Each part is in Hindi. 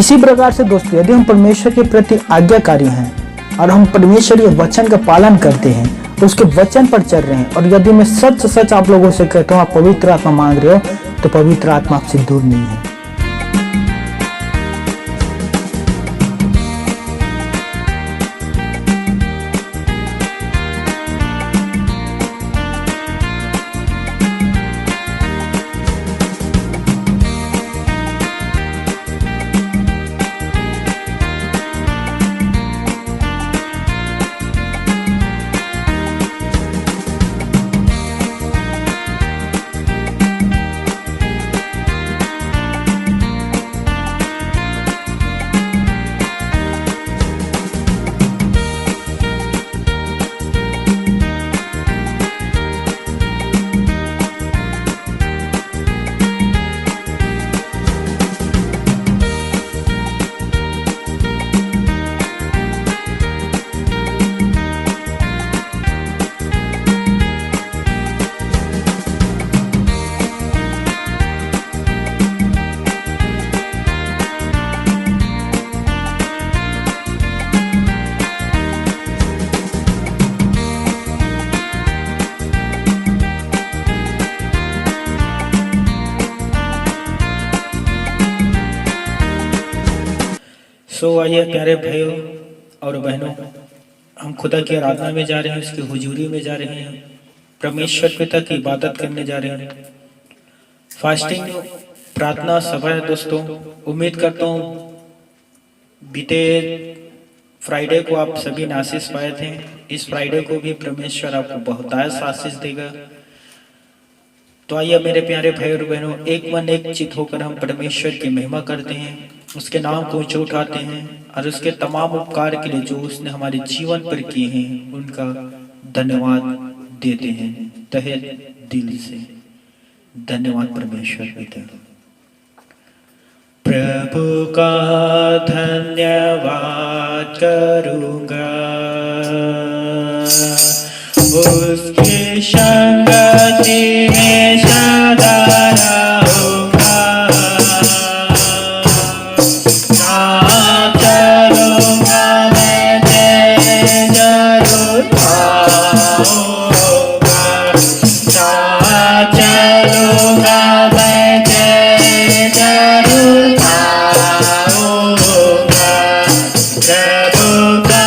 इसी प्रकार से दोस्तों, यदि हम परमेश्वर के प्रति आज्ञाकारी हैं और हम परमेश्वर के वचन का पालन करते हैं, तो उसके वचन पर चल रहे हैं, और यदि मैं सच सच आप लोगों से कहता हूँ आप पवित्र आत्मा मांग रहे हो, तो पवित्र आत्मा आपसे दूर नहीं है। आइए प्यारे भाइयों और बहनों, हम खुदा की आराधना में जा रहे हैं, उसकी हुजूरी में जा रहे हैं, परमेश्वर पिता की इबादत करने जा रहे हैं। फास्टिंग प्रार्थना सभा है दोस्तों। उम्मीद करता हूँ बीते फ्राइडे को आप सभी ने आशीष पाए थे। इस फ्राइडे को भी परमेश्वर आपको बहुतायत आशीष देगा। तो आइए मेरे प्यारे भाई और बहनों, एक मन एक चित होकर हम परमेश्वर की महिमा करते हैं, उसके नाम को ऊंचा उठाते हैं और उसके तमाम उपकार के लिए जो उसने हमारे जीवन पर किए हैं उनका धन्यवाद देते हैं तहे दिल से। धन्यवाद परमेश्वर पिता। प्रभु का धन्यवाद करूंगा, उसकी संगति में सदा रहूंगा। साथ चलूंगा मैं जरूर पाऊंगा। साथ चलूंगा मैं जरूर पाऊंगा। प्रभु का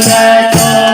जरूरतों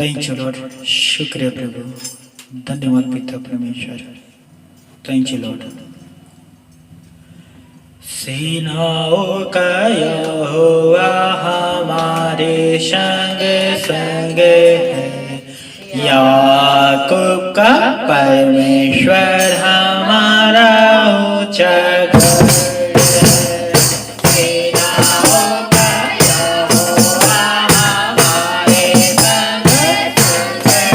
थैंक यू लॉर्ड, शुक्रिया प्रभु, धन्यवाद पिता परमेश्वर, थैंक यू लॉर्ड। सेनाओं का यहोवा हमारे संग संग है, याकूब का परमेश्वर हमारा ऊंचा गढ़ है। सेनाओं का यहोवा हमारे संग संग है,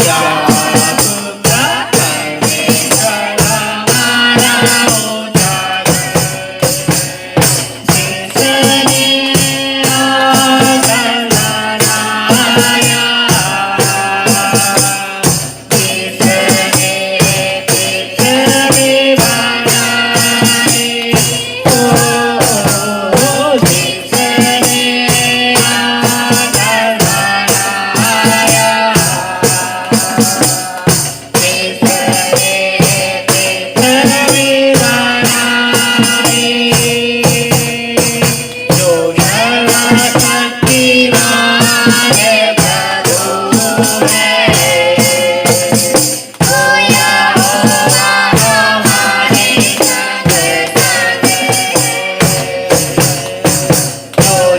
याकूब का परमेश्वर हमारा ऊंचा Oh,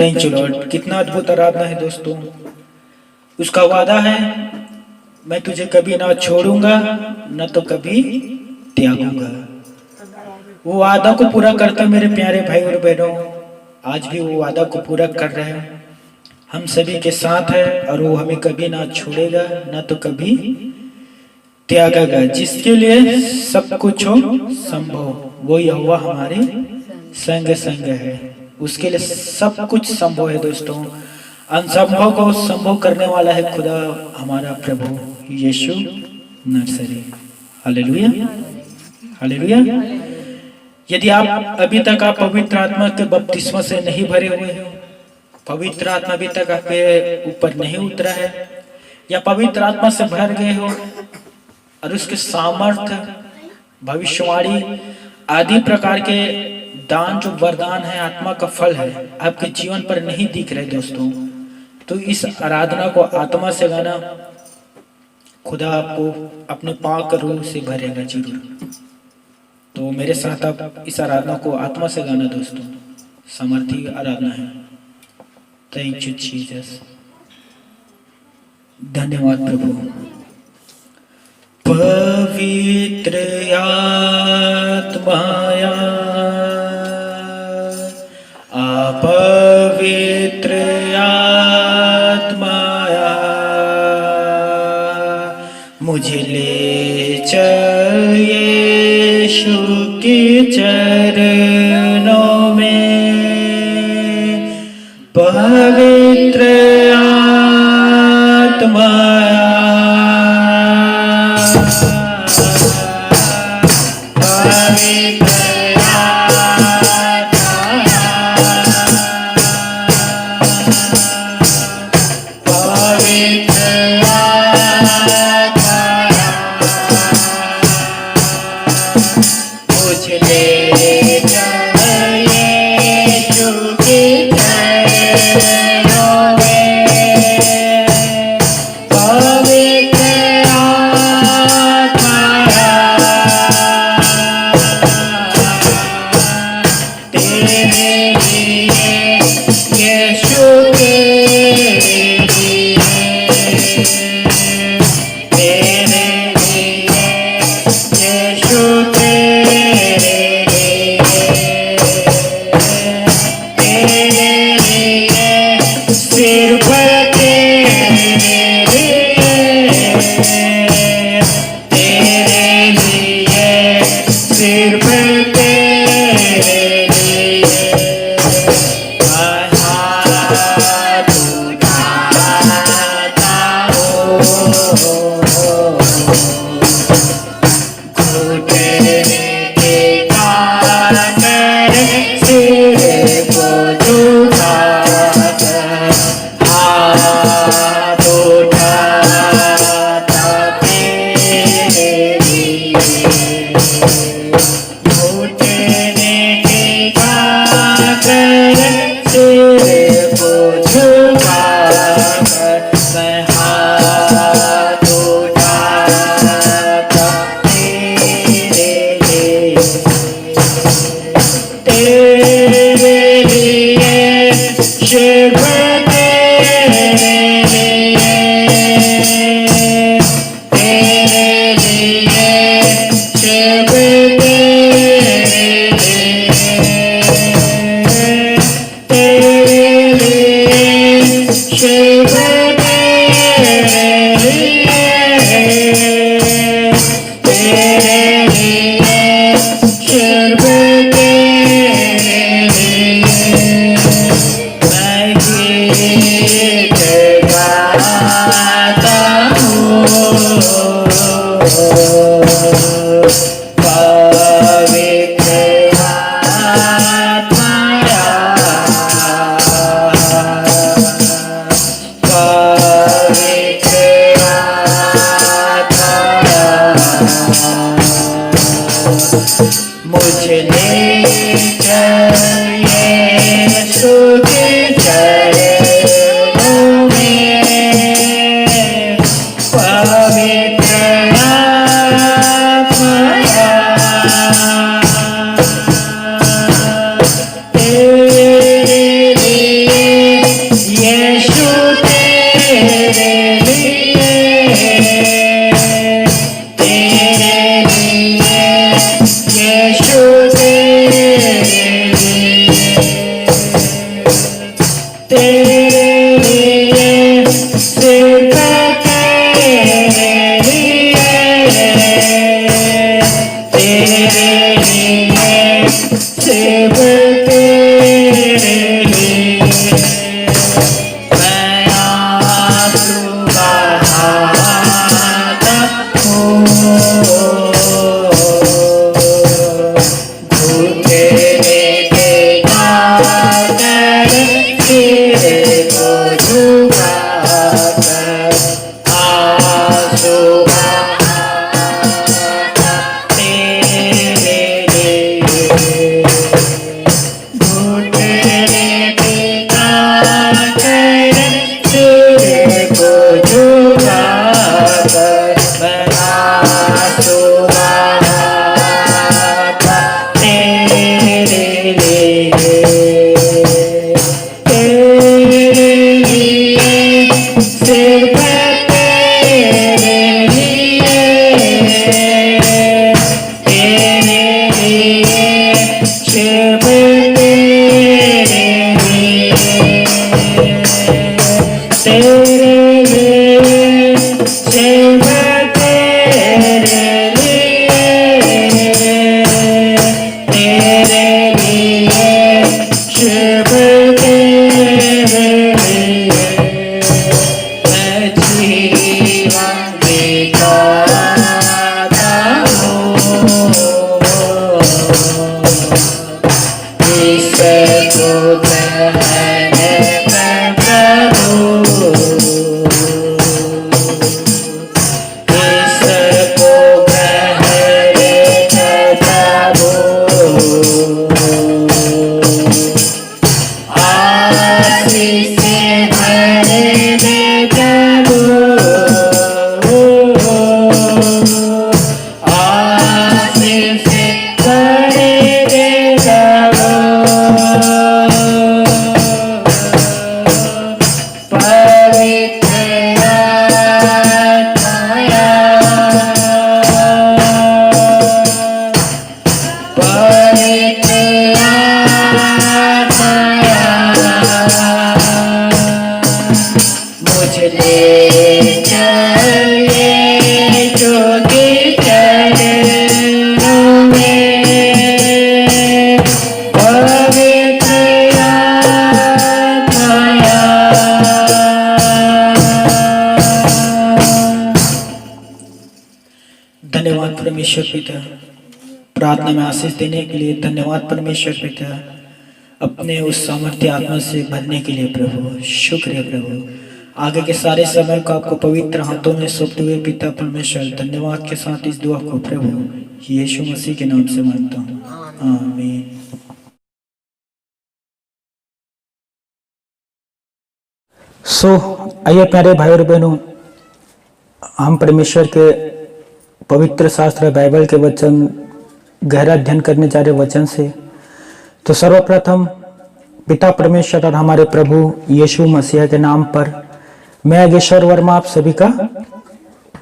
थैंक यू लॉर्ड। कितना अद्भुत आराधना है दोस्तों। उसका वादा है, मैं तुझे कभी ना छोड़ूंगा न तो कभी त्यागूंगा। वो वादा को पूरा करता मेरे प्यारे भाई और बहनों, आज भी वो वादा को पूरा कर रहे हैं। हम सभी के साथ है और वो हमें कभी ना छोड़ेगा ना तो कभी त्यागेगा। जिसके लिए सब कुछ हो संभव, वो यहोवा हमारे संग संग है। उसके लिए सब कुछ संभव है दोस्तों। असंभव को संभव करने वाला है खुदा हमारा प्रभु यीशु नर्सरी। Hallelujah, hallelujah. यदि आप अभी तक आप पवित्र आत्मा के बपतिस्मा से नहीं भरे हुए हो, पवित्र आत्मा अभी तक आपके ऊपर नहीं उतरा है, या पवित्र आत्मा से भर गए हो और उसके सामर्थ्य, भविष्यवाणी आदि प्रकार के दान जो वरदान है, आत्मा का फल है, आपके जीवन पर नहीं दिख रहे दोस्तों, तो इस आराधना को आत्मा से गाना, खुदा आपको अपने पाक रूह से भरेगा जरूर। तो मेरे साथ आप इस आराधना को आत्मा से गाना दोस्तों, सामर्थी आराधना है। थैंक यू जीसस, धन्यवाद प्रभु। पवित्र आत्माया अपवित्र आत्माया मुझे ले चल यीशु के चरणों में। पवित्र आत्माया मुझे ले चल यीशु के चरणों में। पवित्र आत्माया तेरे लिए धन्यवाद परमेश्वर पिता, प्रार्थना में आशीष देने के लिए धन्यवाद परमेश्वर पिता, अपने उस सामर्थ्य आत्मा से भरने के लिए प्रभु शुक्र है प्रभु। आगे के सारे समय को आपको पवित्र हाथों में सौंपते हुए पिता परमेश्वर धन्यवाद के साथ इस दुआ को प्रभु यीशु मसीह के नाम से मांगता हूँ, आमीन। आइए प्यारे भाई और बहनों, हम परमेश्वर के पवित्र शास्त्र बाइबल के वचन गहरा अध्ययन करने जा रहे वचन से। तो सर्वप्रथम पिता परमेश्वर और हमारे प्रभु यीशु मसीह के नाम पर मैं योगेश्वर वर्मा आप सभी का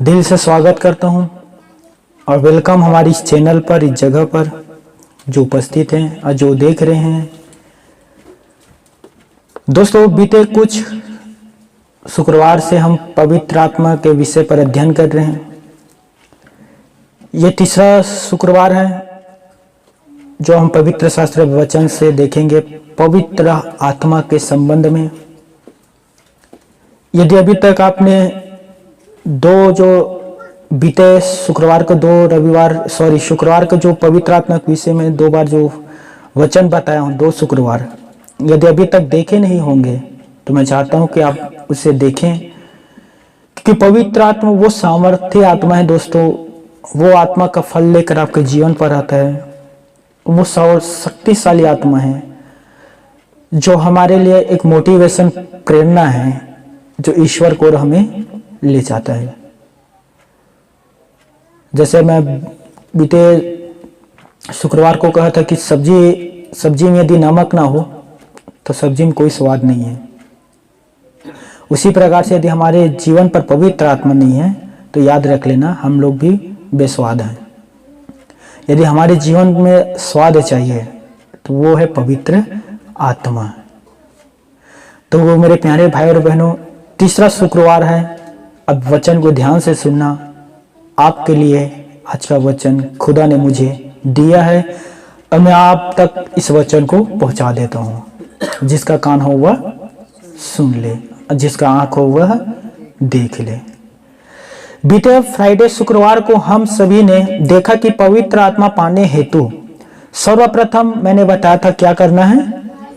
दिल से स्वागत करता हूं और वेलकम हमारी इस चैनल पर, इस जगह पर जो उपस्थित हैं और जो देख रहे हैं। दोस्तों, बीते कुछ शुक्रवार से हम पवित्र आत्मा के विषय पर अध्ययन कर रहे हैं। यह तीसरा शुक्रवार है जो हम पवित्र शास्त्र वचन से देखेंगे पवित्र आत्मा के संबंध में। यदि अभी तक आपने बीते शुक्रवार को शुक्रवार को जो पवित्र आत्मा के विषय में 2 बार जो वचन बताया हूं, 2 शुक्रवार, यदि अभी तक देखे नहीं होंगे तो मैं चाहता हूं कि आप उसे देखें, क्योंकि पवित्र आत्मा वो सामर्थ्य आत्मा है दोस्तों, वो आत्मा का फल लेकर आपके जीवन पर आता है। वो शक्तिशाली आत्मा है जो हमारे लिए एक मोटिवेशन, प्रेरणा है जो ईश्वर को हमें ले जाता है। जैसे मैं बीते शुक्रवार को कहा था कि सब्जी में यदि नमक ना हो तो सब्जी में कोई स्वाद नहीं है। उसी प्रकार से यदि हमारे जीवन पर पवित्र आत्मा नहीं है तो याद रख लेना, हम लोग भी बेस्वाद हैं। यदि हमारे जीवन में स्वाद चाहिए तो वो है पवित्र आत्मा। तो वो मेरे प्यारे भाई और बहनों, तीसरा शुक्रवार है। अब वचन को ध्यान से सुनना। आपके लिए आज का वचन खुदा ने मुझे दिया है और मैं आप तक इस वचन को पहुंचा देता हूं। जिसका कान हो वह सुन ले और जिसका आंख हो वह देख ले। बीते फ्राइडे शुक्रवार को हम सभी ने देखा कि पवित्र आत्मा पाने हेतु सर्वप्रथम मैंने बताया था क्या करना है,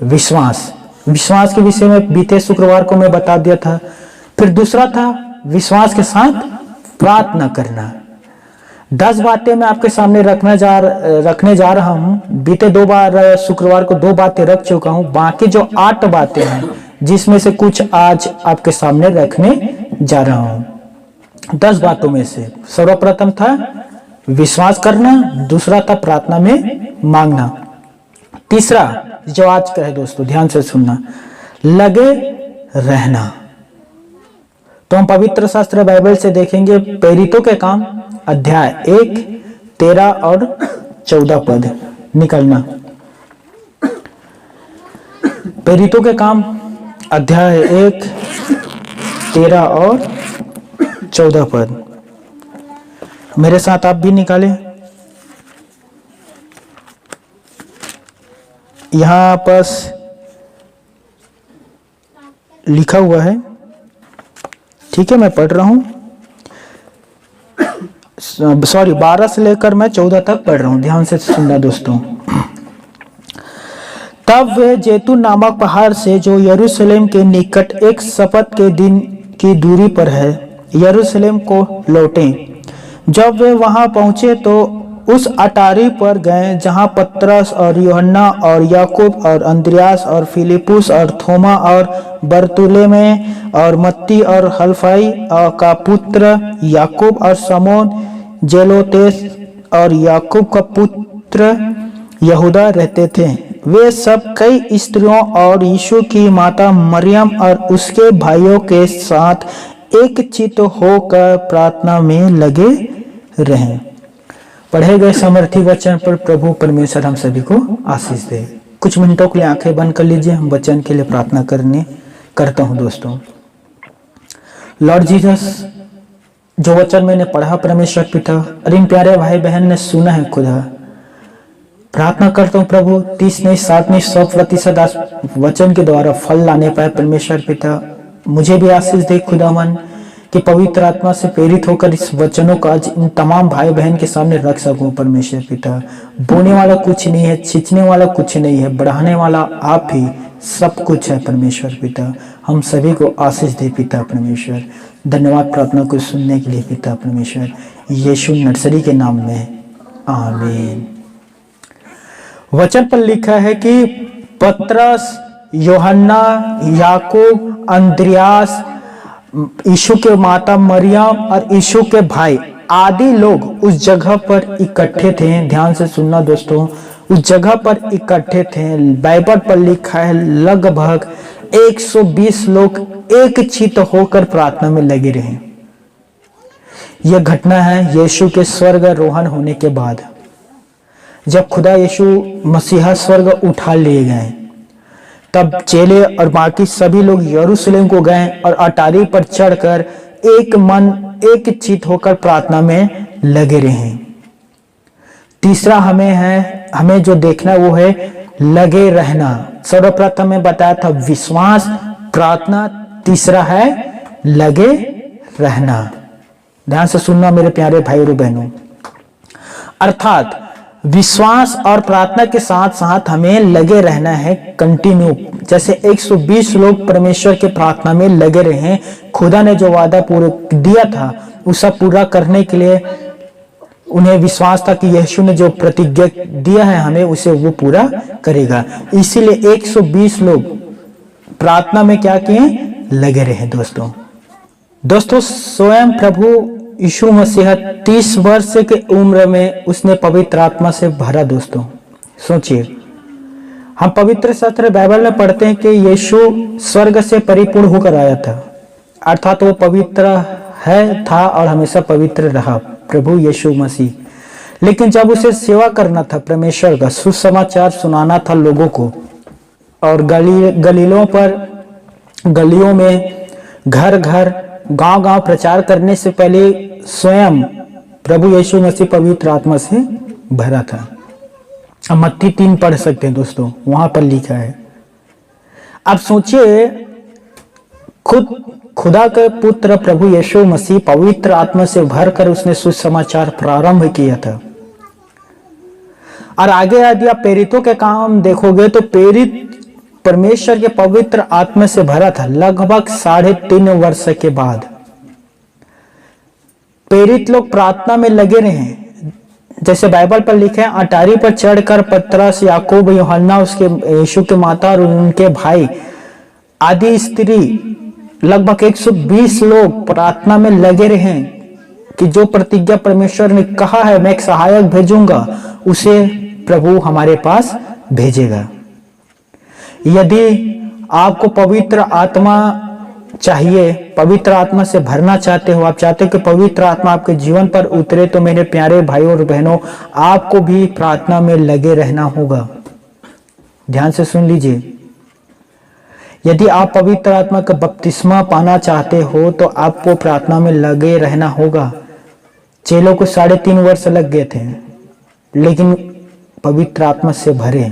विश्वास के विषय में बीते शुक्रवार को मैं बता दिया था। फिर दूसरा था विश्वास के साथ प्रार्थना करना। 10 बातें मैं आपके सामने रखने जा रहा हूं। बीते 2 बार शुक्रवार को 2 बातें रख चुका हूं, बाकी जो 8 बातें हैं जिसमें से कुछ आज आपके सामने रखने जा रहा हूं। 10 बातों में से सर्वप्रथम था विश्वास करना, दूसरा था प्रार्थना में मांगना, तीसरा जो आज का है दोस्तों ध्यान से सुनना, लगे रहना। तो हम पवित्र शास्त्र बाइबल से देखेंगे प्रेरितों के काम अध्याय 1, 13 और 14 पद निकलना। प्रेरितों के काम अध्याय 1, 13 और 14 पद मेरे साथ आप भी निकालें। यहां पास लिखा हुआ है, ठीक है, मैं पढ़ रहा हूं। 12 से लेकर मैं 14 तक पढ़ रहा हूं, ध्यान से सुनना दोस्तों। तब वे जैतून नामक पहाड़ से जो यरूशलेम के निकट एक सप्ताह के दिन की दूरी पर है यरूशलेम को लौटे। जब वे वहां पहुंचे तो उस अटारी पर गए जहां पतरस और यूहन्ना और याकूब और अंद्रयास और फिलिपुस और थोमा और बरतुलेमे और मत्ती और हल्फाई का पुत्र याकूब और समोन जेलोतेस और याकूब का पुत्र यहूदा रहते थे। वे सब कई स्त्रियों और यीशु की माता मरियम और उसके भाइयों के साथ एक चित्त होकर प्रार्थना में लगे रहे। पढ़े गए समर्थी वचन पर प्रभु परमेश्वर हम सभी को आशीष दे। कुछ मिनटों के लिए आंखें बंद कर लीजिए, हम वचन के लिए प्रार्थना करता हूं दोस्तों। लॉर्ड जीसस, जो वचन मैंने पढ़ा परमेश्वर पिता और इन प्यारे भाई बहन ने सुना है खुदा, प्रार्थना करता हूँ प्रभु 30 नहीं 60 नहीं 100% वचन के द्वारा फल लाने पाए परमेश्वर पिता। मुझे भी आशीष दे खुदावन कि पवित्र आत्मा से प्रेरित होकर इस वचनों को आज इन तमाम भाई बहन के सामने रख सकूं। परमेश्वर पिता, बोने वाला कुछ नहीं है, खींचने वाला कुछ नहीं है, बढ़ाने वाला आप ही सब कुछ है। परमेश्वर पिता, हम सभी को आशीष दे पिता परमेश्वर। धन्यवाद प्रार्थना को सुनने के लिए पिता परमेश्वर, यीशु नर्सरी के नाम में, आमीन। वचन पर लिखा है कि पतरस, यूहन्ना, याकूब, अंद्रियास, यीशु के माता मरियम और यीशु के भाई आदि लोग उस जगह पर इकट्ठे थे। ध्यान से सुनना दोस्तों, उस जगह पर इकट्ठे थे। बाइबल पर लिखा है लगभग 120 लोग एक चित होकर प्रार्थना में लगे रहे। यह घटना है यीशु के स्वर्ग आरोहण होने के बाद, जब खुदा यीशु मसीहा स्वर्ग उठा लिए गए। तब चेले और बाकी सभी लोग यरूशलेम को गए और अटारी पर चढ़कर एक मन एक चित होकर प्रार्थना में लगे रहे। तीसरा हमें जो देखना वो है लगे रहना। सर्वप्रथम में बताया था विश्वास, प्रार्थना, तीसरा है लगे रहना। ध्यान से सुनना मेरे प्यारे भाई और बहनों, अर्थात विश्वास और प्रार्थना के साथ साथ हमें लगे रहना है कंटिन्यू। जैसे 120 लोग परमेश्वर के प्रार्थना में लगे रहे। खुदा ने जो वादा पूरा दिया था उसे पूरा करने के लिए उन्हें विश्वास था कि यीशु ने जो प्रतिज्ञा दिया है हमें उसे वो पूरा करेगा। इसीलिए 120 लोग प्रार्थना में क्या किए, लगे रहे। दोस्तों स्वयं प्रभु यीशु मसीह 30 वर्ष के उम्र में उसने पवित्र आत्मा से भरा। दोस्तों सोचिए, हम पवित्र शास्त्र बाइबल में पढ़ते हैं कि यीशु स्वर्ग से परिपूर्ण होकर आया था, अर्थात वो पवित्र था और हमेशा पवित्र रहा प्रभु यीशु मसीह। लेकिन जब उसे सेवा करना था, परमेश्वर का सुसमाचार सुनाना था लोगों को, और गलियों में, घर घर, गांव गांव प्रचार करने से पहले स्वयं प्रभु यीशु मसीह पवित्र आत्मा से भरा था। अब मत्ती 3 पढ़ सकते हैं दोस्तों, वहां पर लिखा है। अब सोचिए, खुदा के पुत्र प्रभु यीशु मसीह पवित्र आत्मा से भरकर उसने सुसमाचार प्रारंभ किया था। और आगे यदि आप प्रेरितों के काम देखोगे तो प्रेरित परमेश्वर के पवित्र आत्मा से भरा था लगभग 3.5 वर्ष के बाद। प्रेरित लोग प्रार्थना में लगे रहे। जैसे बाइबल पर लिखे हैं, अटारी पर चढ़कर पतरस, याकूब, यूहन्ना, उसके यीशु के माता और उनके भाई आदि स्त्री लगभग 120 लोग प्रार्थना में लगे रहे कि जो प्रतिज्ञा परमेश्वर ने कहा है मैं एक सहायक भेजूंगा, उसे प्रभु हमारे पास भेजेगा। यदि आपको पवित्र आत्मा चाहिए, पवित्र आत्मा से भरना चाहते हो, आप चाहते हो कि पवित्र आत्मा आपके जीवन पर उतरे, तो मेरे प्यारे भाइयों और बहनों, आपको भी प्रार्थना में लगे रहना होगा। ध्यान से सुन लीजिए, यदि आप पवित्र आत्मा का बपतिस्मा पाना चाहते हो तो आपको प्रार्थना में लगे रहना होगा। चेलों को 3.5 वर्ष लग गए थे, लेकिन पवित्र आत्मा से भरे।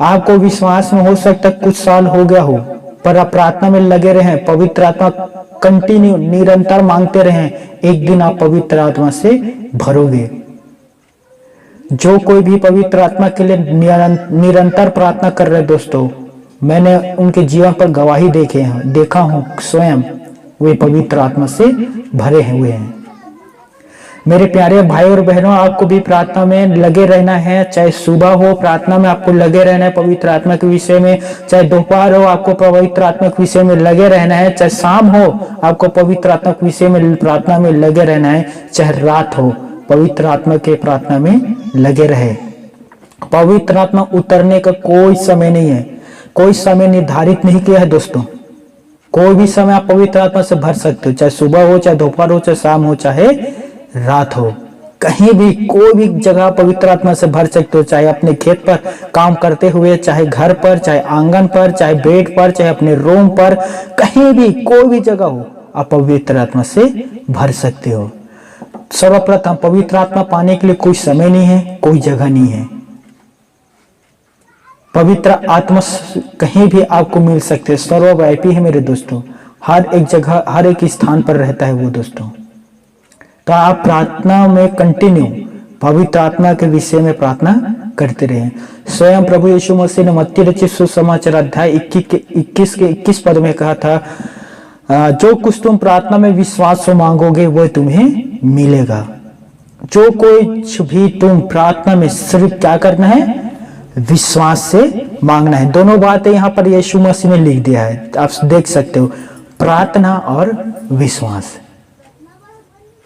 आपको विश्वास में हो सकता है कुछ साल हो गया हो, पर आप प्रार्थना में लगे रहें, पवित्र आत्मा कंटिन्यू निरंतर मांगते रहें, एक दिन आप पवित्र आत्मा से भरोगे। जो कोई भी पवित्र आत्मा के लिए निरंतर प्रार्थना कर रहे दोस्तों, मैंने उनके जीवन पर गवाही देखा हूं, स्वयं वे पवित्र आत्मा से भरे हुए हैं। मेरे प्यारे भाई और बहनों, आपको भी प्रार्थना में लगे रहना है। चाहे सुबह हो, प्रार्थना में आपको लगे रहना है पवित्र आत्मा के विषय में। चाहे दोपहर हो, आपको पवित्र आत्मा के विषय में लगे रहना है। चाहे शाम हो, आपको पवित्र आत्मा के विषय में प्रार्थना में लगे रहना है। चाहे रात हो, पवित्र आत्मा के प्रार्थना में लगे रहे। पवित्र आत्मा उतरने का कोई समय नहीं है, कोई समय निर्धारित नहीं किया है दोस्तों। कोई भी समय आप पवित्र आत्मा से भर सकते हो, चाहे सुबह हो, चाहे दोपहर हो, चाहे शाम हो, चाहे रात हो, कहीं भी कोई भी जगह पवित्र आत्मा से भर सकते हो। चाहे अपने खेत पर काम करते हुए, चाहे घर पर, चाहे आंगन पर, चाहे बेड पर, चाहे अपने रूम पर, कहीं भी कोई भी जगह हो, आप पवित्र आत्मा से भर सकते हो। सर्वप्रथम पवित्र आत्मा पाने के लिए कोई समय नहीं है, कोई जगह नहीं है। पवित्र आत्मा कहीं भी आपको मिल सकते हैं, सर्वव्यापी है मेरे दोस्तों। हर एक जगह, हर एक स्थान पर रहता है वो दोस्तों। तो आप प्रार्थना में कंटिन्यू पवित्र आत्मा के विषय में प्रार्थना करते रहे। स्वयं प्रभु यीशु मसीह ने मत्ती रचित सुसमाचार अध्याय 21 के 21 पद में कहा था, जो कुछ तुम प्रार्थना में विश्वास से मांगोगे वो तुम्हें मिलेगा। जो कुछ भी तुम प्रार्थना में सिर्फ क्या करना है, विश्वास से मांगना है। दोनों बातें यहाँ पर यीशु मसीह ने लिख दिया है, आप देख सकते हो, प्रार्थना और विश्वास।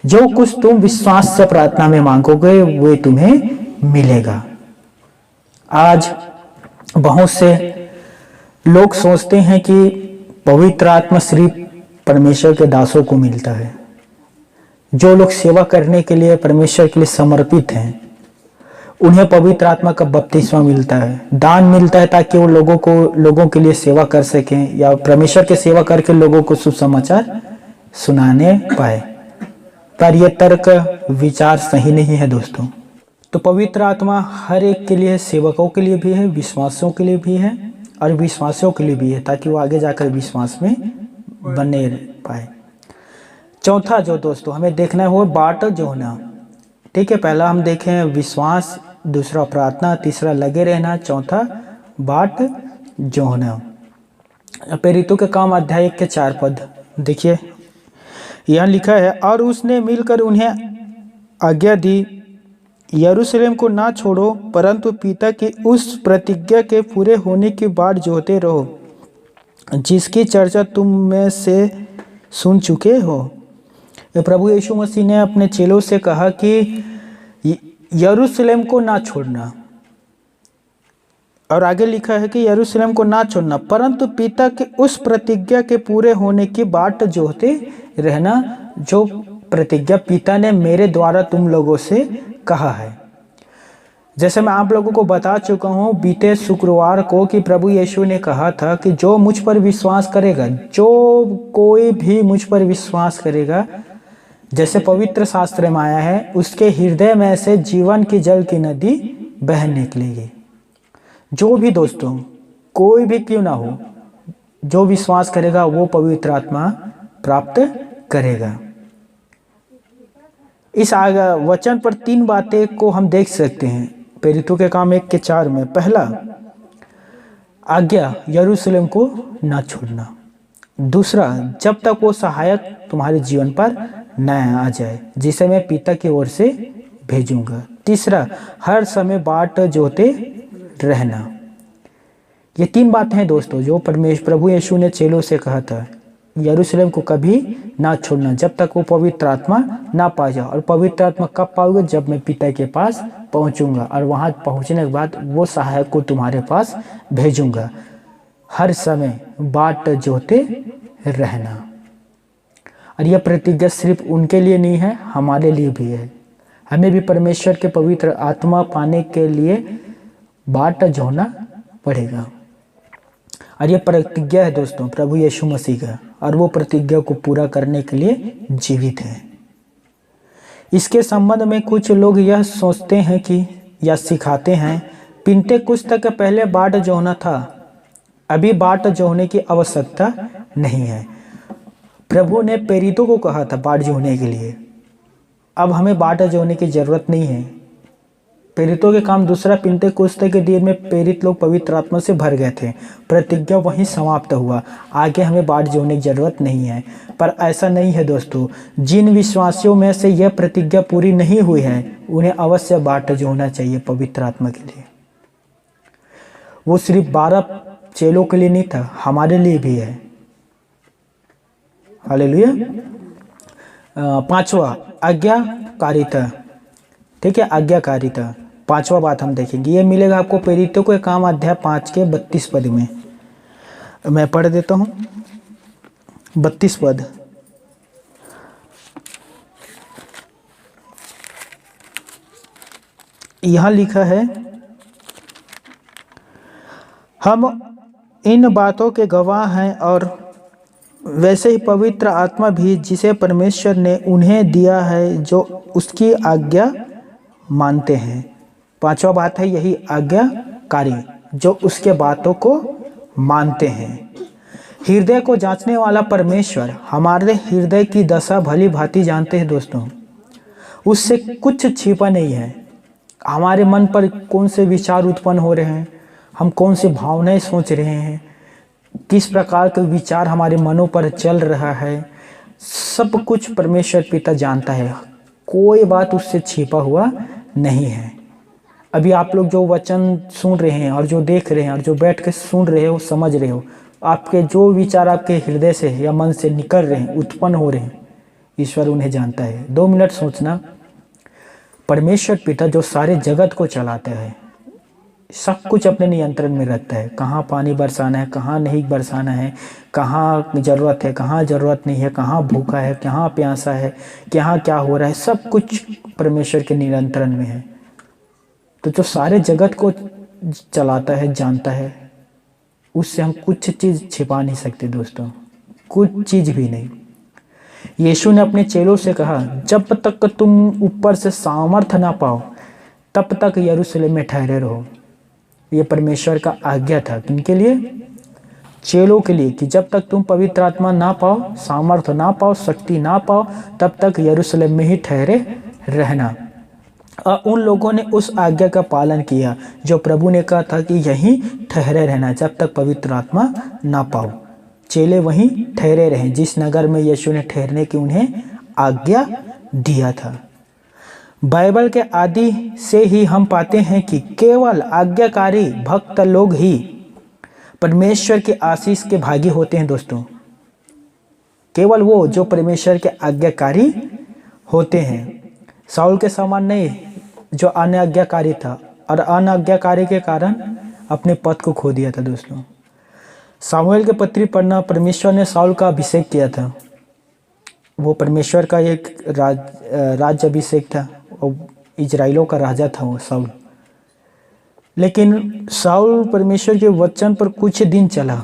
जो कुछ तुम विश्वास से प्रार्थना में मांगोगे वो तुम्हें मिलेगा। आज बहुत से लोग सोचते हैं कि पवित्र आत्मा सिर्फ परमेश्वर के दासों को मिलता है। जो लोग सेवा करने के लिए परमेश्वर के लिए समर्पित हैं, उन्हें पवित्र आत्मा का बपतिस्मा मिलता है, दान मिलता है, ताकि वो लोगों के लिए सेवा कर सकें या परमेश्वर की सेवा करके लोगों को सुसमाचार सुनाने पाए। पर यह तर्क विचार सही नहीं है दोस्तों। तो पवित्र आत्मा हर एक के लिए, सेवकों के लिए भी है, विश्वासियों के लिए भी है और विश्वासियों के लिए भी है, ताकि वो आगे जाकर विश्वास में बने पाए। चौथा जो दोस्तों हमें देखना है वो बाट जोहना। ठीक है, पहला हम देखें विश्वास, दूसरा प्रार्थना, तीसरा लगे रहना, चौथा बाट जोहना। प्रेरितों के काम अध्याय 1 के 4 पद देखिए, यहाँ लिखा है, और उसने मिलकर उन्हें आज्ञा दी, यरूशलेम को ना छोड़ो, परंतु पिता की उस प्रतिज्ञा के पूरे होने की बाट जोहते रहो, जिसकी चर्चा तुम में से सुन चुके हो। प्रभु यीशु मसीह ने अपने चेलों से कहा कि यरूशलेम को ना छोड़ना, और आगे लिखा है कि यरूशलेम को ना छोड़ना, परंतु पिता के उस प्रतिज्ञा के पूरे होने की बाट जोहते रहना, जो प्रतिज्ञा पिता ने मेरे द्वारा तुम लोगों से कहा है। जैसे मैं आप लोगों को बता चुका हूं बीते शुक्रवार को कि प्रभु यीशु ने कहा था कि जो मुझ पर विश्वास करेगा, जो कोई भी मुझ पर विश्वास करेगा, जैसे पवित्र शास्त्र में आया है, उसके हृदय में से जीवन की जल की नदी बह निकलेगी। जो भी दोस्तों, कोई भी क्यों ना हो, जो विश्वास करेगा वो पवित्र आत्मा प्राप्त करेगा। इस वचन पर 3 बातें को हम देख सकते हैं प्रेरितों के काम 1 के 4 में। पहला, आज्ञा यरूशलेम को ना छोड़ना। दूसरा, जब तक वो सहायक तुम्हारे जीवन पर न आ जाए, जिसे मैं पिता की ओर से भेजूंगा। तीसरा, हर समय बाट जोहते रहना। ये 3 बातें हैं दोस्तों जो प्रभु यीशु ने चेलों से कहा था, यरूशलेम को कभी ना छोड़ना जब तक वो पवित्र आत्मा ना पा जाओ। और पवित्र आत्मा कब पाओगे? जब मैं पिता के पास पहुंचूंगा, और वहां पहुंचने के बाद वो सहायक को तुम्हारे पास भेजूंगा। हर समय बाट जोहते रहना। और यह प्रतिज्ञा सिर्फ उनके लिए नहीं है, हमारे लिए भी है। हमें भी परमेश्वर के पवित्र आत्मा पाने के लिए बाट जोहना पड़ेगा। और यह प्रतिज्ञा है दोस्तों प्रभु यीशु मसीह का, और वो प्रतिज्ञा को पूरा करने के लिए जीवित है। इसके संबंध में कुछ लोग यह सोचते हैं कि या सिखाते हैं, पिंतेकुस्त तक पहले बाट जोहना था, अभी बाट जोहने की आवश्यकता नहीं है। प्रभु ने प्रेरितों को कहा था बाट जोहने के लिए, अब हमें बाट जोहने की जरूरत नहीं है। प्रेरितों के काम 2 पिंतेकुस्त के दिन में प्रेरित लोग पवित्र आत्मा से भर गए थे, प्रतिज्ञा वहीं समाप्त हुआ, आगे हमें बाट जोहने की जरूरत नहीं है। पर ऐसा नहीं है दोस्तों, जिन विश्वासियों में से यह प्रतिज्ञा पूरी नहीं हुई है, उन्हें अवश्य बाट जोहना चाहिए पवित्र आत्मा के लिए। वो सिर्फ 12 चेलों के लिए नहीं था, हमारे लिए भी है। हालेलुया। 5वां, आज्ञाकारिता। ठीक है, आज्ञाकारिता 5वां बात हम देखेंगे। ये मिलेगा आपको प्रेरितों के काम अध्याय 5 के 32 पद में। मैं पढ़ देता हूं 32 पद। यहां लिखा है, हम इन बातों के गवाह हैं, और वैसे ही पवित्र आत्मा भी, जिसे परमेश्वर ने उन्हें दिया है जो उसकी आज्ञा मानते हैं। 5वां बात है यही, आज्ञाकारी, जो उसके बातों को मानते हैं। हृदय को जांचने वाला परमेश्वर हमारे हृदय की दशा भली भांति जानते हैं दोस्तों। उससे कुछ छिपा नहीं है। हमारे मन पर कौन से विचार उत्पन्न हो रहे हैं, हम कौन से भावनाएं सोच रहे हैं, किस प्रकार के विचार हमारे मनों पर चल रहा है, सब कुछ परमेश्वर पिता जानता है। कोई बात उससे छिपा हुआ नहीं है। अभी आप लोग जो वचन सुन रहे हैं और जो देख रहे हैं और जो बैठ के सुन रहे हो, समझ रहे हो, आपके जो विचार आपके हृदय से या मन से निकल रहे हैं, उत्पन्न हो रहे हैं, ईश्वर उन्हें जानता है। 2 मिनट सोचना, परमेश्वर पिता जो सारे जगत को चलाते हैं, सब कुछ अपने नियंत्रण में रहता है। कहाँ पानी बरसाना है, कहाँ नहीं बरसाना है, कहाँ ज़रूरत है, कहाँ ज़रूरत नहीं है, कहाँ भूखा है, कहाँ प्यासा है, कहाँ क्या हो रहा है, सब कुछ परमेश्वर के नियंत्रण में है। तो जो सारे जगत को चलाता है, जानता है, उससे हम कुछ चीज़ छिपा नहीं सकते दोस्तों, कुछ चीज़ भी नहीं। यीशु ने अपने चेलों से कहा, जब तक तुम ऊपर से सामर्थ ना पाओ तब तक यरूशलेम में ठहरे रहो। ये परमेश्वर का आज्ञा था। किनके लिए? चेलों के लिए, कि जब तक तुम पवित्र आत्मा ना पाओ, सामर्थ ना पाओ, शक्ति ना पाओ, तब तक यरूशलेम में ही ठहरे रहना। और उन लोगों ने उस आज्ञा का पालन किया जो प्रभु ने कहा था कि यहीं ठहरे रहना जब तक पवित्र आत्मा ना पाओ। चेले वहीं ठहरे रहे जिस नगर में यीशु ने ठहरने की उन्हें आज्ञा दिया था। बाइबल के आदि से ही हम पाते हैं कि केवल आज्ञाकारी भक्त लोग ही परमेश्वर के आशीष के भागी होते हैं दोस्तों। केवल वो जो परमेश्वर के आज्ञाकारी होते हैं। साउल के समान नहीं जो अनाज्ञाकारी था और अनाज्ञाकारी के कारण अपने पद को खो दिया था दोस्तों। सामुएल के पत्री पढ़ना, परमेश्वर ने साउल का अभिषेक किया था। वो परमेश्वर का एक राज्य अभिषेक था और इजराइलों का राजा था वो साउल। लेकिन साउल परमेश्वर के वचन पर कुछ दिन चला,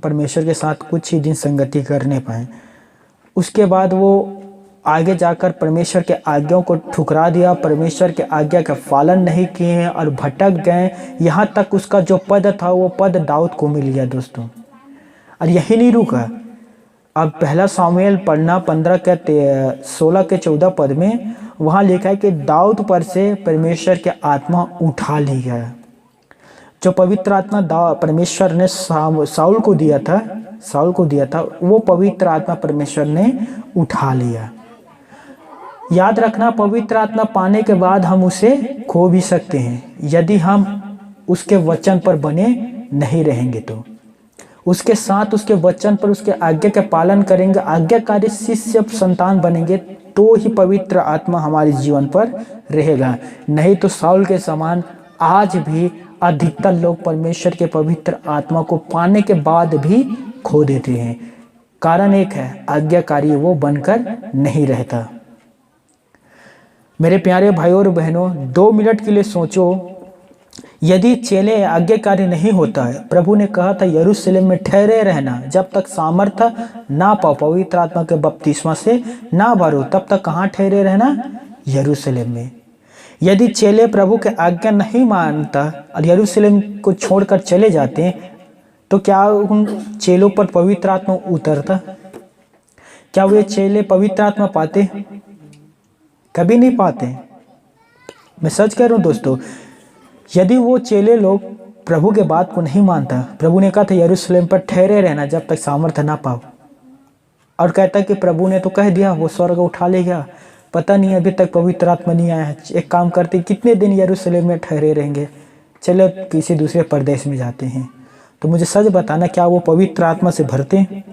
परमेश्वर के साथ कुछ ही दिन संगति कर नहीं पाए। उसके बाद वो आगे जाकर परमेश्वर के आज्ञाओं को ठुकरा दिया, परमेश्वर के आज्ञा का पालन नहीं किए और भटक गए। यहाँ तक उसका जो पद था वो पद दाऊद को मिल गया दोस्तों। और यही नहीं रुका, अब पहला सामुएल पढ़ना 15 के 16 के 14 पद में वहाँ लिखा है कि दाऊद पर से परमेश्वर के आत्मा उठा ली गया। जो पवित्र आत्मा परमेश्वर ने साउल को दिया था, वो पवित्र आत्मा परमेश्वर ने उठा लिया। याद रखना, पवित्र आत्मा पाने के बाद हम उसे खो भी सकते हैं यदि हम उसके वचन पर बने नहीं रहेंगे। तो उसके साथ उसके वचन पर उसके आज्ञा का पालन करेंगे, आज्ञाकारी शिष्य संतान बनेंगे, तो ही पवित्र आत्मा हमारे जीवन पर रहेगा। नहीं तो साउल के समान आज भी अधिकतर लोग परमेश्वर के पवित्र आत्मा को पाने के बाद भी खो देते हैं। कारण एक है, आज्ञाकारी वो बनकर नहीं रहता। मेरे प्यारे भाइयों और बहनों, 2 मिनट के लिए सोचो, यदि चेले आज्ञाकारी नहीं होता है, प्रभु ने कहा था यरूशलेम में ठहरे रहना जब तक सामर्थ्य ना पाओ, पवित्र आत्मा के बपतिस्मा से ना भरो, तब तक कहाँ ठहरे रहना? यरूशलेम में। यदि चेले प्रभु के आज्ञा नहीं मानता और यरूशलेम को छोड़कर चले जाते तो क्या उन चेलों पर पवित्र आत्मा उतरता? क्या वे चेले पवित्र आत्मा पाते? कभी नहीं पाते। मैं सच कह रहा हूँ दोस्तों, यदि वो चेले लोग प्रभु के बात को नहीं मानता, प्रभु ने कहा था यरूशलेम पर ठहरे रहना जब तक सामर्थ्य ना पाओ, और कहता कि प्रभु ने तो कह दिया वो स्वर्ग उठा ले गया, पता नहीं अभी तक पवित्र आत्मा नहीं आया है, एक काम करते कितने दिन यरूशलेम में ठहरे रहेंगे, चलो किसी दूसरे प्रदेश में जाते हैं। तो मुझे सच बताना, क्या वो पवित्र आत्मा से भरते हैं?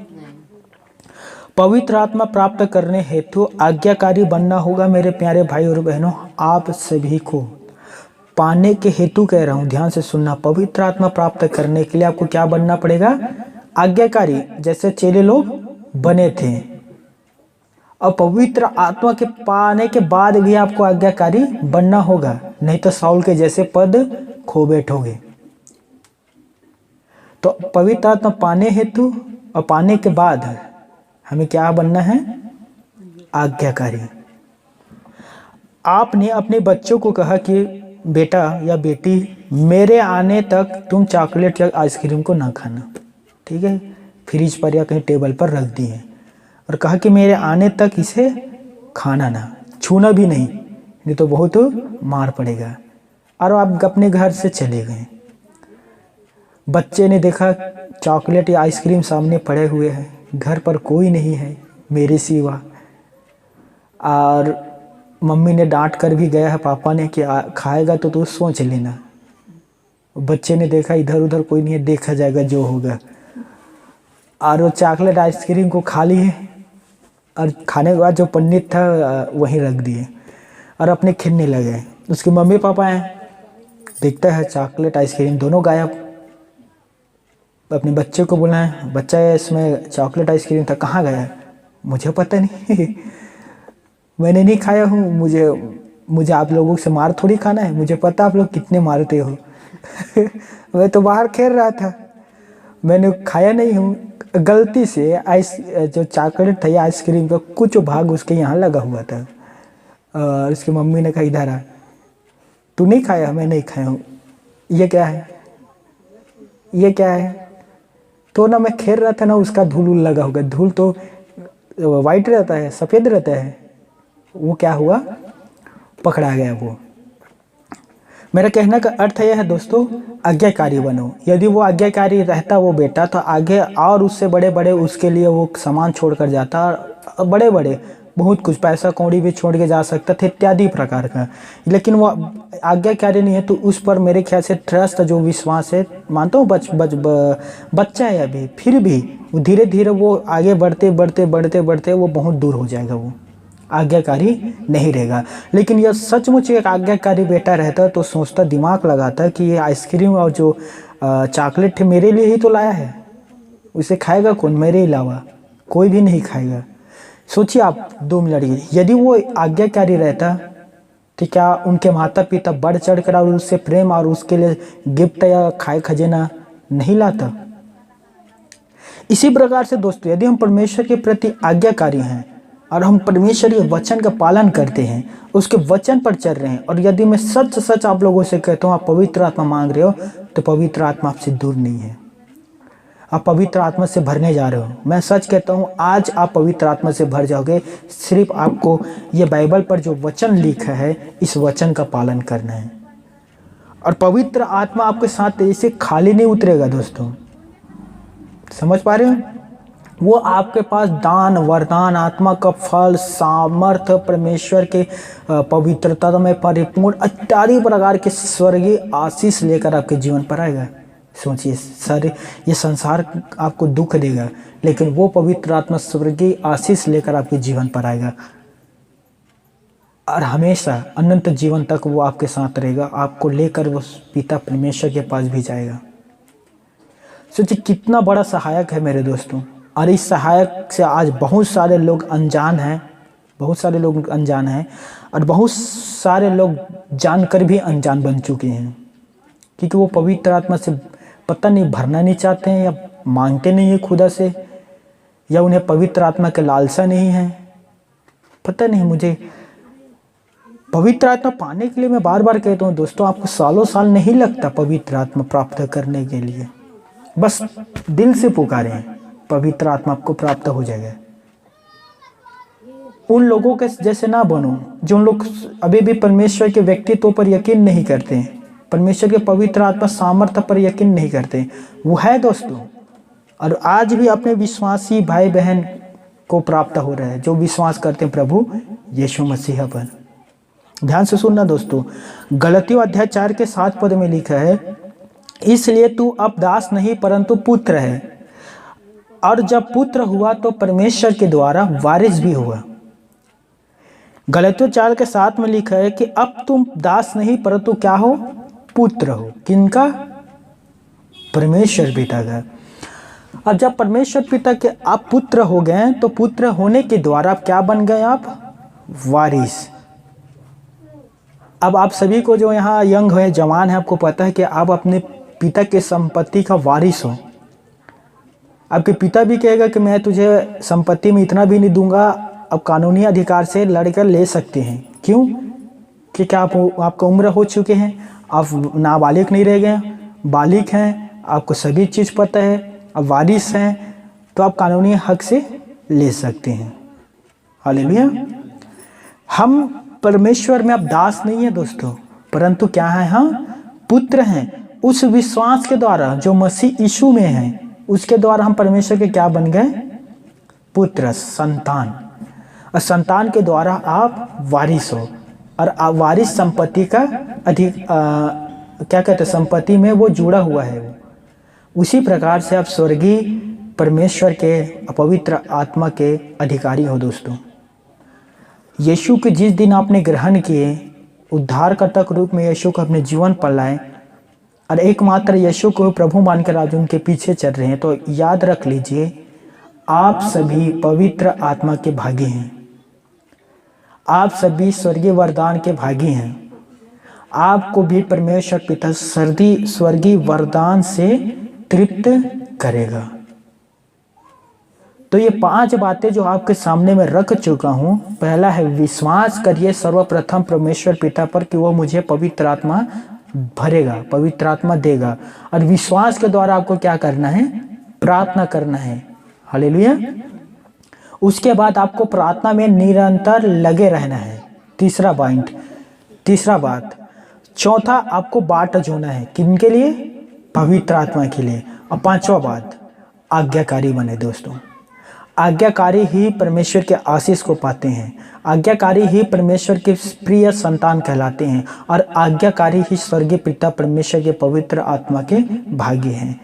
पवित्र आत्मा प्राप्त करने हेतु आज्ञाकारी बनना होगा। मेरे प्यारे भाई और बहनों, आप सभी को पाने के हेतु कह रहा हूँ, ध्यान से सुनना। पवित्र आत्मा प्राप्त करने के लिए आपको क्या बनना पड़ेगा? आज्ञाकारी, जैसे चेले लोग बने थे। और पवित्र आत्मा के पाने के बाद भी आपको आज्ञाकारी बनना होगा, नहीं तो साउल के जैसे पद खो बैठोगे। तो पवित्र आत्मा पाने हेतु और पाने के बाद हमें क्या बनना है? आज्ञाकारी। आपने अपने बच्चों को कहा कि बेटा या बेटी, मेरे आने तक तुम चॉकलेट या आइसक्रीम को ना खाना, ठीक है? फ्रिज पर या कहीं टेबल पर रख दिए और कहा कि मेरे आने तक इसे खाना ना, छूना भी नहीं तो बहुत मार पड़ेगा, और आप अपने घर से चले गए। बच्चे ने देखा चॉकलेट या आइसक्रीम सामने पड़े हुए हैं, घर पर कोई नहीं है मेरे सिवा, और मम्मी ने डांट कर भी गया है पापा ने कि खाएगा तो तू सोच लेना। बच्चे ने देखा इधर उधर कोई नहीं है, देखा जाएगा जो होगा, और वो चॉकलेट आइसक्रीम को खा लिए और खाने के बाद जो पंडित था वहीं रख दिए और अपने खेलने लगे। उसके मम्मी पापा हैं, देखता है चॉकलेट आइसक्रीम दोनों गायब। अपने बच्चे को बुलाया, बच्चा है इसमें चॉकलेट आइसक्रीम था, कहाँ गया? मुझे पता नहीं मैंने नहीं खाया हूँ, मुझे आप लोगों से मार थोड़ी खाना है, मुझे पता आप लोग कितने मारते हो मैं तो बाहर खेल रहा था, मैंने खाया नहीं हूँ। गलती से जो चॉकलेट था या आइसक्रीम का कुछ भाग उसके यहाँ लगा हुआ था, और उसकी मम्मी ने कहा इधर आ, तू नहीं खाया? मैं नहीं खाया हूँ। ये क्या है, ये क्या है? तो ना मैं खेल रहा था ना, उसका धूल लगा होगा, धूल तो वाइट रहता है, सफ़ेद रहता है, वो क्या हुआ, पकड़ा गया वो। मेरा कहने का अर्थ यह है दोस्तों, आज्ञाकारी बनो। यदि वो आज्ञाकारी रहता वो बेटा, तो आगे और उससे बड़े बड़े उसके लिए वो सामान छोड़ कर जाता, और बड़े बड़े बहुत कुछ पैसा कौड़ी भी छोड़ के जा सकता था इत्यादि प्रकार का। लेकिन वो आज्ञाकारी नहीं है, तो उस पर मेरे ख्याल से ट्रस्ट जो विश्वास है, मानता हूँ बच्चा है अभी, फिर भी वो धीरे धीरे वो आगे बढ़ते बढ़ते बढ़ते बढ़ते वो बहुत दूर हो जाएगा, वो आज्ञाकारी नहीं रहेगा। लेकिन यह सचमुच एक आज्ञाकारी बेटा रहता तो सोचता, दिमाग लगाता कि ये आइसक्रीम और जो चॉकलेट थे मेरे लिए ही तो लाया है, उसे खाएगा कौन मेरे अलावा? कोई भी नहीं खाएगा। सोचिए आप 2 मिनट, यदि वो आज्ञाकारी रहता तो क्या उनके माता पिता बढ़ चढ़ कर और उससे प्रेम और उसके लिए गिफ्ट या खाए खजाना नहीं लाता? इसी प्रकार से दोस्तों, यदि हम परमेश्वर के प्रति आज्ञाकारी हैं और हम परमेश्वर के वचन का पालन करते हैं, उसके वचन पर चल रहे हैं, और यदि मैं सच सच आप लोगों से कहता हूँ आप पवित्र आत्मा मांग रहे हो, तो पवित्र आत्मा आपसे दूर नहीं है, आप पवित्र आत्मा से भरने जा रहे हो। मैं सच कहता हूँ आज आप पवित्र आत्मा से भर जाओगे। सिर्फ आपको ये बाइबल पर जो वचन लिखा है, इस वचन का पालन करना है, और पवित्र आत्मा आपके साथ ऐसे खाली नहीं उतरेगा दोस्तों। समझ पा रहे हो? वो आपके पास दान, वरदान, आत्मा का फल, सामर्थ्य, परमेश्वर के पवित्रता में परिपूर्ण इत्यादि प्रकार के स्वर्गीय आशीष लेकर आपके जीवन पर आएगा। सोचिए, सारे ये संसार आपको दुख देगा, लेकिन वो पवित्र आत्मा स्वर्गीय आशीष लेकर आपके जीवन पर आएगा, और हमेशा अनंत जीवन तक वो आपके साथ रहेगा। आपको लेकर वो पिता परमेश्वर के पास भी जाएगा। सोचिए कितना बड़ा सहायक है मेरे दोस्तों। और इस सहायक से आज बहुत सारे लोग अनजान हैं, बहुत सारे लोग अनजान हैं, और बहुत सारे लोग जानकर भी अनजान बन चुके हैं, क्योंकि वो पवित्र आत्मा से पता नहीं भरना नहीं चाहते हैं, या मांगते नहीं है खुदा से, या उन्हें पवित्र आत्मा के लालसा नहीं है। पता नहीं, मुझे पवित्र आत्मा पाने के लिए मैं बार बार कहता हूँ दोस्तों, आपको सालों साल नहीं लगता पवित्र आत्मा प्राप्त करने के लिए। बस दिल से पुकारें, पवित्र आत्मा आपको प्राप्त हो जाएगा। उन लोगों के जैसे ना बनो जो लोग अभी भी परमेश्वर के व्यक्तित्व पर यकीन नहीं करते हैं, परमेश्वर के पवित्र आत्मा सामर्थ्य पर यकीन नहीं करते। वो है दोस्तों, और आज भी अपने विश्वासी भाई बहन को प्राप्त हो रहा है जो विश्वास करते हैं प्रभु यीशु मसीह पर। ध्यान से सुनना दोस्तों, गलतियों अध्याय 4 के 7 पद में लिखा है, इसलिए तू अब दास नहीं परंतु पुत्र है, और जब पुत्र हुआ तो परमेश्वर के द्वारा वारिस भी हुआ। गलतियों 4 के 7 में लिखा है कि अब तुम दास नहीं परंतु क्या हो, पुत्र हो। किनका? परमेश्वर पिता का। अब जब परमेश्वर पिता के आप पुत्र हो गए, तो पुत्र होने के द्वारा आप क्या बन गए? आप वारिस। अब आप सभी को जो यहाँ यंग है, जवान है, आपको पता है कि आप अपने पिता के संपत्ति का वारिस हो। आपके पिता भी कहेगा कि मैं तुझे संपत्ति में इतना भी नहीं दूंगा, अब कानूनी अधिकार से लड़कर ले सकते हैं। क्यों? क्योंकि आपका उम्र हो चुके हैं, आप नाबालिग नहीं रह गए, बालिग हैं, आपको सभी चीज़ पता है, अब वारिस हैं, तो आप कानूनी हक से ले सकते हैं। हालेलुया। हम परमेश्वर में अब दास नहीं है दोस्तों, परंतु क्या है, हम पुत्र हैं। उस विश्वास के द्वारा जो मसीह यीशु में है, उसके द्वारा हम परमेश्वर के क्या बन गए, पुत्र, संतान। और संतान के द्वारा आप वारिस हो, और वारिस संपत्ति का क्या कहते हैं, संपत्ति में वो जुड़ा हुआ है। उसी प्रकार से आप स्वर्गीय परमेश्वर के पवित्र आत्मा के अधिकारी हो दोस्तों। यीशु के जिस दिन आपने ग्रहण किए, उद्धारकर्ता के रूप में यीशु को अपने जीवन पर लाए और एकमात्र यीशु को प्रभु मानकर आज उनके पीछे चल रहे हैं, तो याद रख लीजिए आप सभी पवित्र आत्मा के भागी हैं। आप सभी स्वर्गीय वरदान के भागी हैं। आपको भी परमेश्वर पिता स्वर्गीय वरदान से तृप्त करेगा। तो ये 5 बातें जो आपके सामने में रख चुका हूं, पहला है विश्वास करिए सर्वप्रथम परमेश्वर पिता पर कि वो मुझे पवित्र आत्मा भरेगा, पवित्र आत्मा देगा। और विश्वास के द्वारा आपको क्या करना है, प्रार्थना करना है। हालेलुया। उसके बाद आपको प्रार्थना में निरंतर लगे रहना है। तीसरा बात। चौथा, आपको बाट जोना है। किनके लिए, पवित्र आत्मा के लिए। और 5वां बात, आज्ञाकारी बने दोस्तों। आज्ञाकारी ही परमेश्वर के आशीष को पाते हैं। आज्ञाकारी ही परमेश्वर के प्रिय संतान कहलाते हैं। और आज्ञाकारी ही स्वर्गीय पिता परमेश्वर के पवित्र आत्मा के भागी हैं।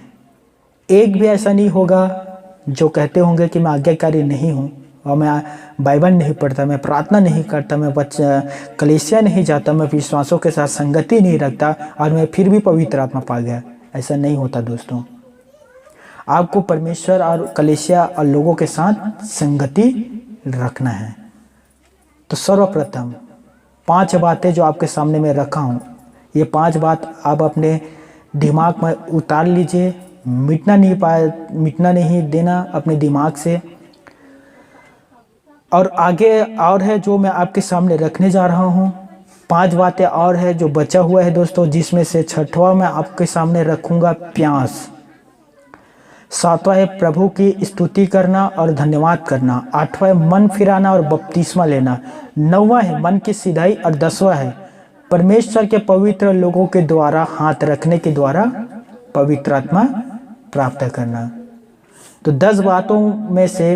एक भी ऐसा नहीं होगा जो कहते होंगे कि मैं आज्ञाकारी नहीं हूँ, और मैं बाइबल नहीं पढ़ता, मैं प्रार्थना नहीं करता, मैं कलीसिया नहीं जाता, मैं विश्वासों के साथ संगति नहीं रखता और मैं फिर भी पवित्र आत्मा पा गया। ऐसा नहीं होता दोस्तों। आपको परमेश्वर और कलीसिया और लोगों के साथ संगति रखना है। तो सर्वप्रथम 5 बातें जो आपके सामने मैं रखा हूँ, ये 5 बात आप अपने दिमाग में उतार लीजिए। मिटना नहीं देना अपने दिमाग से। और आगे और है जो मैं आपके सामने रखने जा रहा हूँ। 5 बातें और है जो बचा हुआ है दोस्तों, जिसमें से 6वां मैं आपके सामने रखूँगा, प्यास। 7वां है प्रभु की स्तुति करना और धन्यवाद करना। 8वां है मन फिराना और बपतिस्मा लेना। 9वां है मन की सिधाई। और 10वां है परमेश्वर के पवित्र लोगों के द्वारा हाथ रखने के द्वारा पवित्र आत्मा प्राप्त करना। तो 10 बातों में से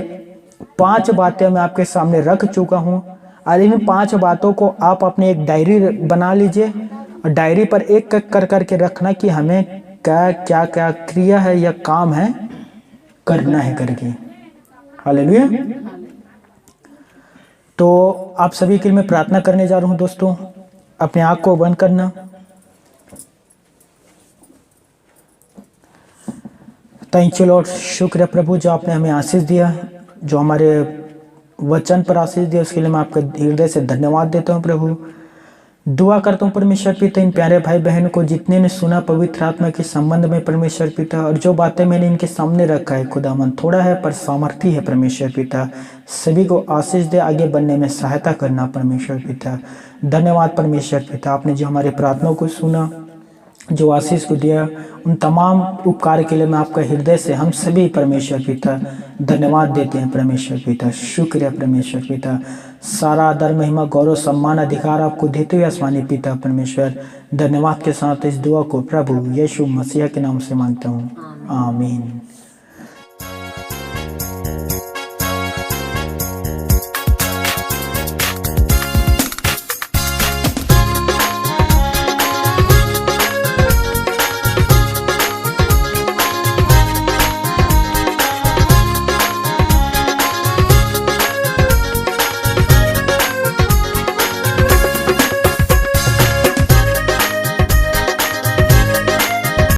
5 बातें मैं आपके सामने रख चुका हूं। और इन 5 बातों को आप अपने एक डायरी बना लीजिए और डायरी पर एक कर करके रखना कि हमें क्या क्रिया है या काम है करना है करके। हालेलुया। तो आप सभी के लिए मैं प्रार्थना करने जा रहा हूं दोस्तों। अपने आँख को बंद करना। Thank you Lord. शुक्र है प्रभु जो आपने हमें आशीष दिया, जो हमारे वचन पर आशीष दिया, उसके लिए मैं आपका हृदय से धन्यवाद देता हूँ प्रभु। दुआ करता हूँ परमेश्वर पिता इन प्यारे भाई बहन को जितने ने सुना पवित्र आत्मा के संबंध में परमेश्वर पिता, और जो बातें मैंने इनके सामने रखा है खुदावन, थोड़ा है पर सामर्थ्य है परमेश्वर पिता। सभी को आशीष दे, आगे बढ़ने में सहायता करना परमेश्वर पिता। धन्यवाद परमेश्वर पिता, आपने जो हमारे प्रार्थनाओं को सुना, जो आशीष को दिया, उन तमाम उपकार के लिए मैं आपका हृदय से हम सभी परमेश्वर पिता धन्यवाद देते हैं परमेश्वर पिता। शुक्र है परमेश्वर पिता। सारा आदर महिमा गौरव सम्मान अधिकार आपको देते हुए आसमानी पिता परमेश्वर धन्यवाद के साथ इस दुआ को प्रभु यीशु मसीह के नाम से मांगता हूँ, आमीन।